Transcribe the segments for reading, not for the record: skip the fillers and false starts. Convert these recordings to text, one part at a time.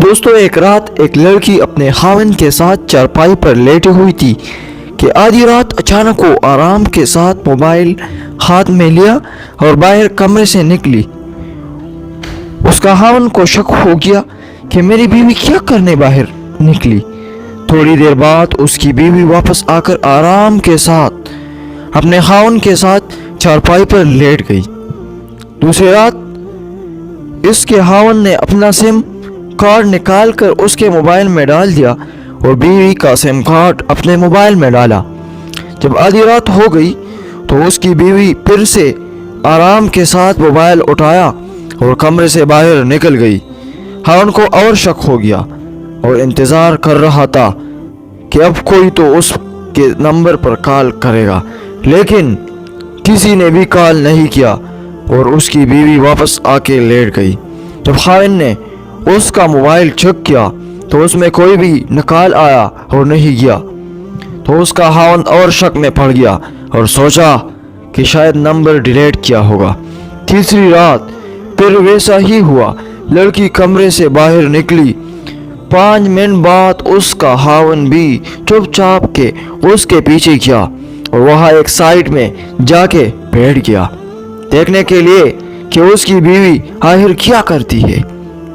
دوستو ایک رات ایک لڑکی اپنے خاوند کے ساتھ چارپائی پر لیٹی ہوئی تھی کہ آدھی رات اچانک وہ آرام کے ساتھ موبائل ہاتھ میں لیا اور باہر کمرے سے نکلی۔ اس کا خاوند کو شک ہو گیا کہ میری بیوی کیا کرنے باہر نکلی۔ تھوڑی دیر بعد اس کی بیوی واپس آ کر آرام کے ساتھ اپنے خاوند کے ساتھ چارپائی پر لیٹ گئی۔ دوسری رات اس کے خاوند نے اپنا سم کارڈ نکال کر اس کے موبائل میں ڈال دیا اور بیوی کا سم کارڈ اپنے موبائل میں ڈالا۔ جب آدھی رات ہو گئی تو اس کی بیوی پھر سے آرام کے ساتھ موبائل اٹھایا اور کمرے سے باہر نکل گئی۔ خاوند کو اور شک ہو گیا اور انتظار کر رہا تھا کہ اب کوئی تو اس کے نمبر پر کال کرے گا، لیکن کسی نے بھی کال نہیں کیا اور اس کی بیوی واپس آ کے لیٹ گئی۔ جب خاوند نے اس کا موبائل چیک کیا تو اس میں کوئی بھی نکال آیا اور نہیں گیا، تو اس کا خاوند اور شک میں پڑ گیا اور سوچا کہ شاید نمبر ڈیلیٹ کیا ہوگا۔ تیسری رات پھر ویسا ہی ہوا، لڑکی کمرے سے باہر نکلی۔ 5 منٹ بعد اس کا خاوند بھی چپ چاپ کے اس کے پیچھے کیا اور وہاں ایک سائٹ میں جا کے بیٹھ گیا دیکھنے کے لیے کہ اس کی بیوی آخر کیا کرتی ہے۔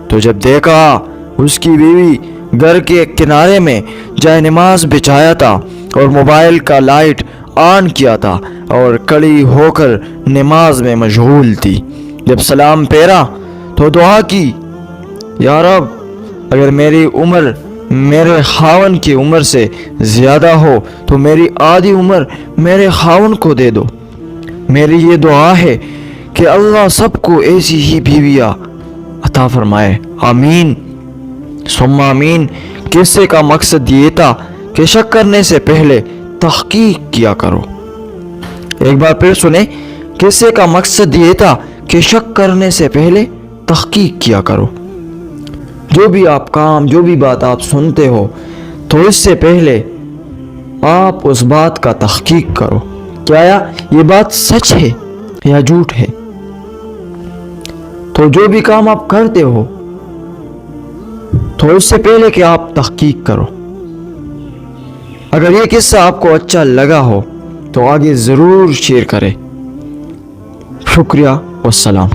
تو جب دیکھا اس کی بیوی گھر کے کنارے میں جائے نماز بچھایا تھا اور موبائل کا لائٹ آن کیا تھا اور کھڑی ہو کر نماز میں مشغول تھی۔ جب سلام پھیرا تو دعا کی، یا رب اگر میری عمر میرے خاوند کی عمر سے زیادہ ہو تو میری آدھی عمر میرے خاوند کو دے دو۔ میری یہ دعا ہے کہ اللہ سب کو ایسی ہی بیویاں عطا فرمائے، آمین ثم آمین۔ قصے کا مقصد یہ تھا کہ شک کرنے سے پہلے تحقیق کیا کرو۔ ایک بار پھر سنیں، قصے کا مقصد یہ تھا کہ شک کرنے سے پہلے تحقیق کیا کرو۔ جو بھی آپ کام، جو بھی بات آپ سنتے ہو تو اس سے پہلے آپ اس بات کا تحقیق کرو، کیا یہ بات سچ ہے یا جھوٹ ہے۔ تو جو بھی کام آپ کرتے ہو تو اس سے پہلے کہ آپ تحقیق کرو۔ اگر یہ قصہ آپ کو اچھا لگا ہو تو آگے ضرور شیئر کریں۔ شکریہ والسلام۔